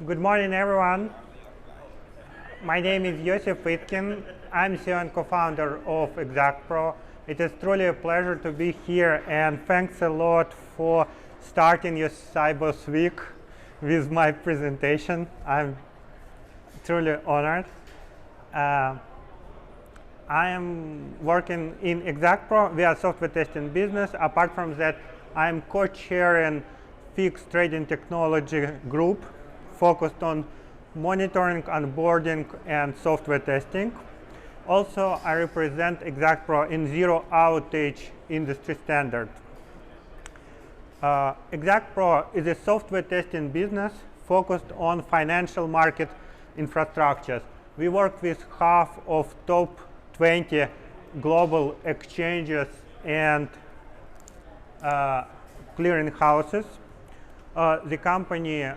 Good morning, everyone. My name is Iosif Itkin. I'm CEO and co-founder of Exactpro. It is truly a pleasure to be here, and thanks a lot for starting your Sibos week with my presentation. I'm truly honored. I am working in Exactpro. We are a software testing business. Apart from that, I'm co-chairing fixed trading technology group focused on monitoring, onboarding, and software testing. Also, I represent Exactpro in zero outage industry standard. Exactpro is a software testing business focused on financial market infrastructures. We work with half of top 20 global exchanges and clearing houses. The company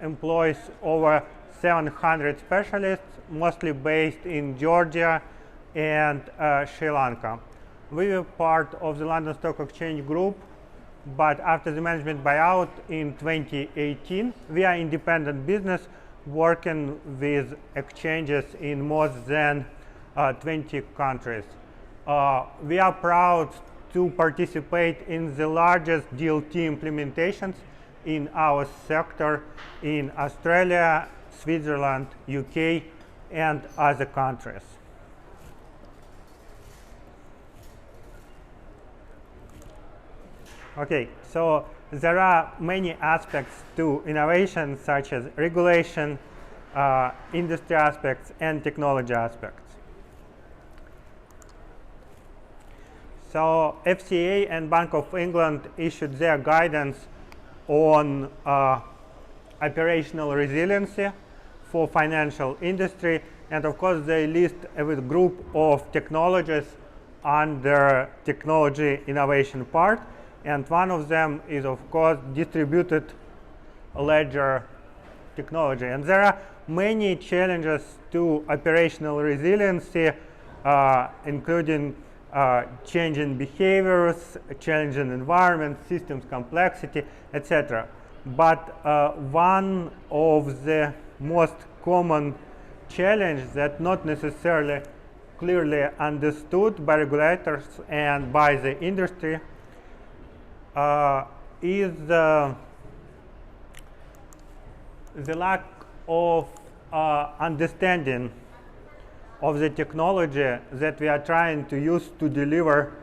employs over 700 specialists, mostly based in Georgia and Sri Lanka. We were part of the London Stock Exchange group, but after the management buyout in 2018, we are independent business working with exchanges in more than 20 countries. We are proud to participate in the largest DLT implementations in our sector in Australia, Switzerland, UK, and other countries. Okay, so there are many aspects to innovation, such as regulation, industry aspects, and technology aspects. So FCA and Bank of England issued their guidance on operational resiliency for financial industry, and of course they list a group of technologies under technology innovation part, and one of them is of course distributed ledger technology. And there are many challenges to operational resiliency, including changing behaviors, challenging environment, systems complexity, etc. But one of the most common challenges that not necessarily clearly understood by regulators and by the industry is the lack of understanding of the technology that we are trying to use to deliver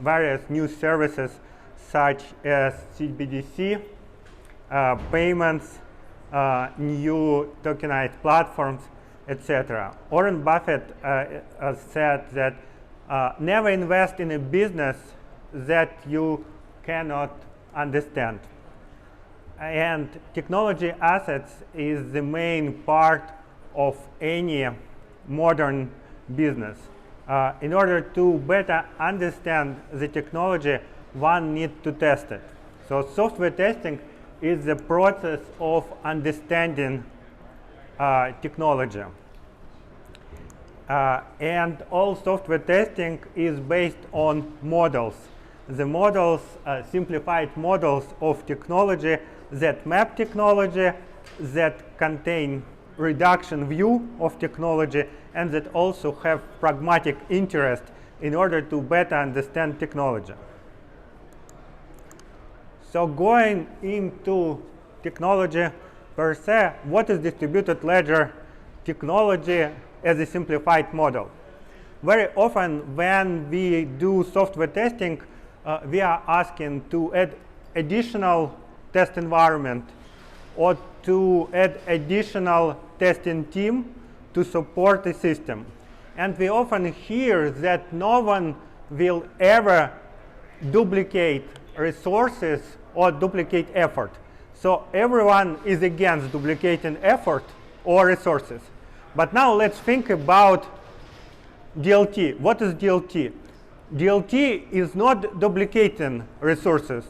various new services such as CBDC, payments, new tokenized platforms, etc. Warren Buffett said that never invest in a business that you cannot understand. And technology assets is the main part of any modern business. In order to better understand the technology, one needs to test it. So software testing is the process of understanding technology. And all software testing is based on models. The models, simplified models of technology that map technology, that contain reduction view of technology, and that also have pragmatic interest in order to better understand technology. So going into technology per se, what is distributed ledger technology as a simplified model? Very often when we do software testing, we are asking to add additional test environment or to add additional testing team to support the system. And we often hear that no one will ever duplicate resources or duplicate effort. So everyone is against duplicating effort or resources. But now let's think about DLT. What is DLT? DLT is not duplicating resources.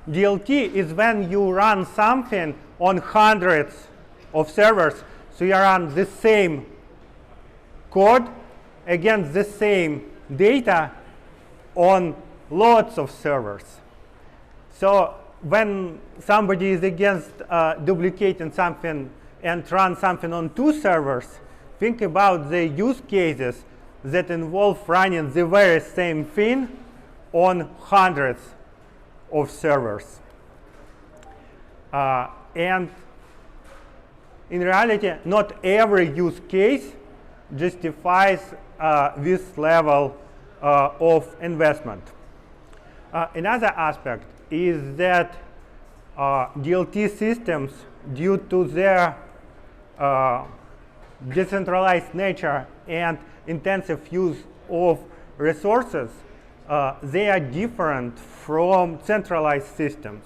DLT is when you run something on hundreds of servers, so you run the same code against the same data on lots of servers. So when somebody is against duplicating something and run something on 2 servers, think about the use cases that involve running the very same thing on hundreds of servers. And in reality, not every use case justifies this level of investment. Another aspect is that DLT systems, due to their decentralized nature and intensive use of resources, they are different from centralized systems.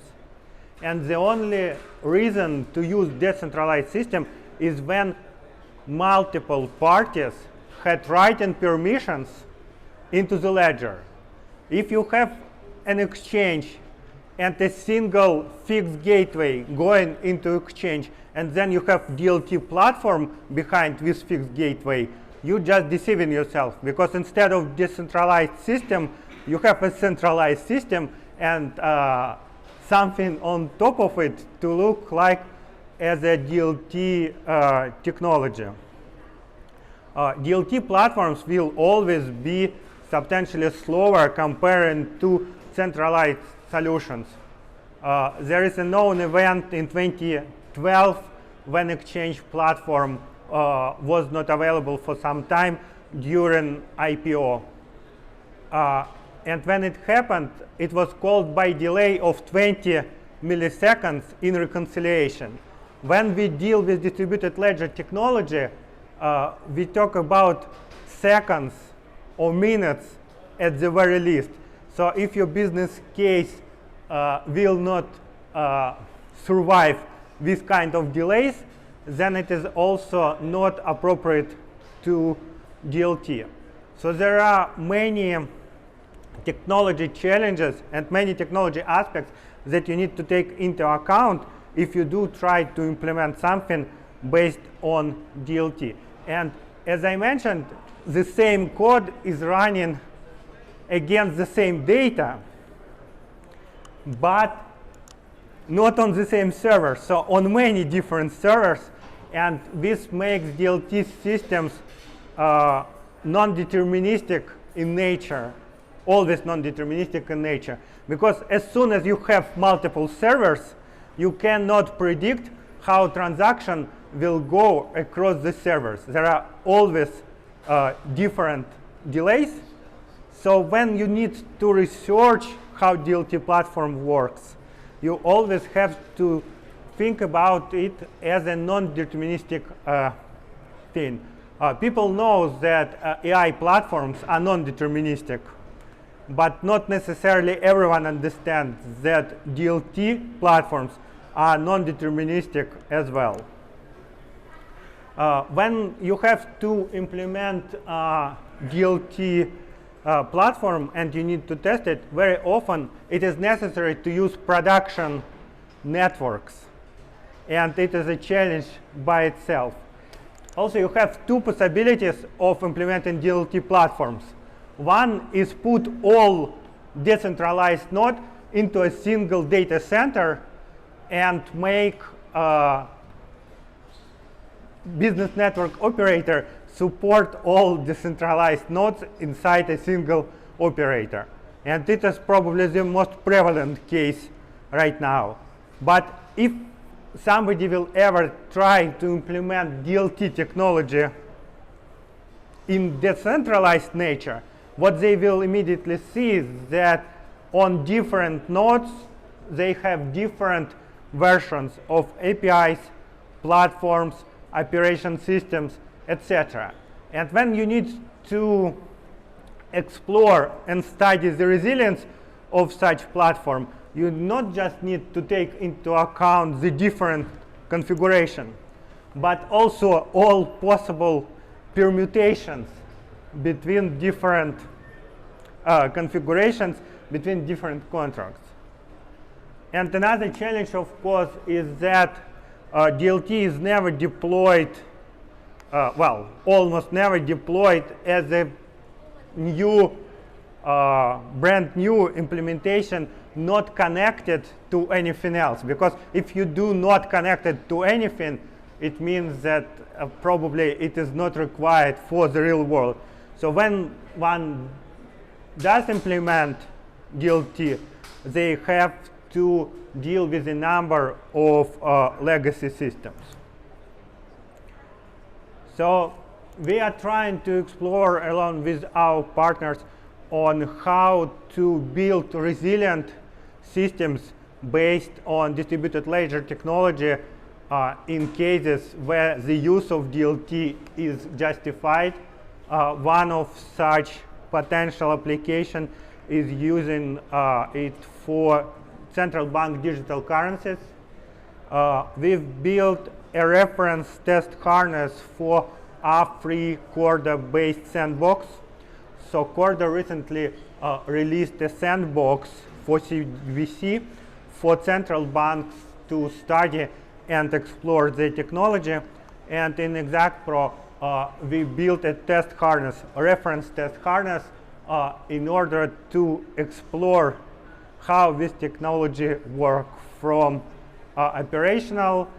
And the only reason to use decentralized system is when multiple parties had written permissions into the ledger. If you have an exchange and a single fixed gateway going into exchange, and then you have DLT platform behind this fixed gateway, you're just deceiving yourself, because instead of decentralized system, you have a centralized system and something on top of it to look like as a DLT technology. DLT platforms will always be substantially slower compared to centralized solutions. There is a known event in 2012 when Exchange platform was not available for some time during IPO. And when it happened, it was caused by delay of 20 milliseconds in reconciliation. When we deal with distributed ledger technology, we talk about seconds or minutes at the very least. So if your business case will not survive this kind of delays, then it is also not appropriate to DLT. So there are many technology challenges and many technology aspects that you need to take into account if you do try to implement something based on DLT. And as I mentioned, the same code is running against the same data, but not on the same server, so on many different servers, and this makes DLT systems non-deterministic in nature, always non-deterministic in nature, because as soon as you have multiple servers, you cannot predict how transaction will go across the servers. There are always different delays. So when you need to research how DLT platform works, you always have to think about it as a non-deterministic thing. People know that AI platforms are non-deterministic, but not necessarily everyone understands that DLT platforms are non-deterministic as well. When you have to implement DLT platform and you need to test it, very often it is necessary to use production networks, and it is a challenge by itself. Also, you have two possibilities of implementing DLT platforms. One is put all decentralized nodes into a single data center and make business network operator support all decentralized nodes inside a single operator. And it is probably the most prevalent case right now. But if somebody will ever try to implement DLT technology in decentralized nature, what they will immediately see is that on different nodes, they have different versions of APIs, platforms, operation systems, etc. And when you need to explore and study the resilience of such platform, you not just need to take into account the different configuration, but also all possible permutations between different configurations, between different contracts. And another challenge, of course, is that DLT is never deployed, well, almost never deployed as a new, brand new implementation not connected to anything else. Because if you do not connect it to anything, it means that probably it is not required for the real world. So when one does implement DLT, they have to deal with a number of legacy systems. So we are trying to explore, along with our partners, on how to build resilient systems based on distributed ledger technology in cases where the use of DLT is justified. One of such potential application is using it for central bank digital currencies. We've built a reference test harness for R3 Corda-based sandbox. So Corda recently released a sandbox for CBDC for central banks to study and explore the technology. And in Exactpro, we built a test harness, a reference test harness, in order to explore how this technology works from operational,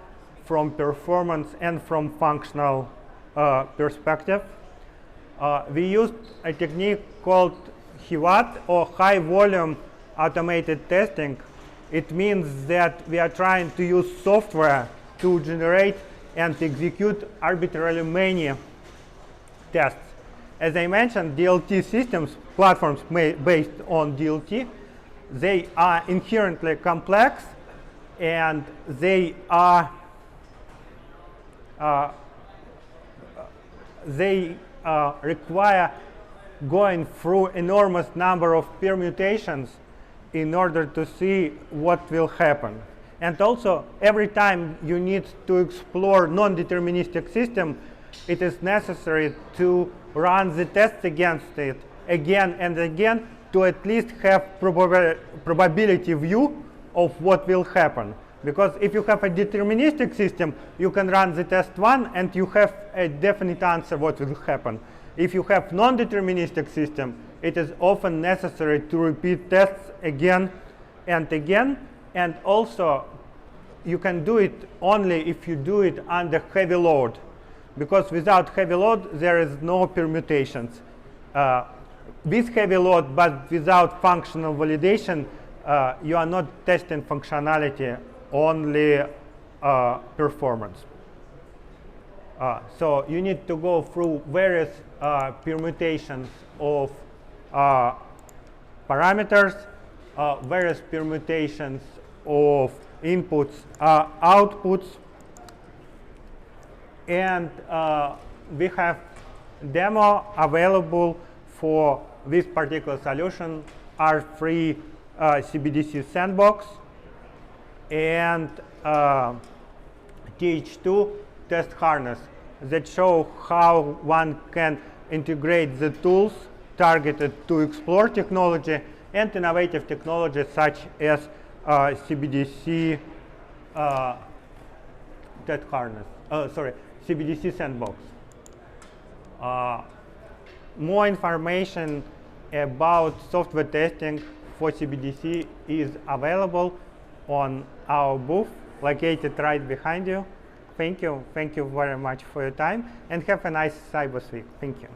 from performance, and from functional perspective. We used a technique called HIVAT, or high volume automated testing. It means that we are trying to use software to generate and execute arbitrarily many tests. As I mentioned, DLT systems, platforms based on DLT, they are inherently complex, and they are require going through enormous number of permutations in order to see what will happen. And also, every time you need to explore non-deterministic system, it is necessary to run the tests against it again and again to at least have probability view of what will happen. Because if you have a deterministic system, you can run the test one and you have a definite answer what will happen. If you have non-deterministic system, it is often necessary to repeat tests again and again. And also, you can do it only if you do it under heavy load. Because without heavy load, there is no permutations. With heavy load, but without functional validation, you are not testing functionality, only performance. So you need to go through various permutations of parameters, various permutations of inputs, outputs, and we have demo available for this particular solution, R3 CBDC sandbox, and TH2 test harness that show how one can integrate the tools targeted to explore technology and innovative technologies such as CBDC test harness. CBDC sandbox. More information about software testing for CBDC is available on our booth located right behind you. Thank you very much for your time, and have a nice Sibos week. Thank you.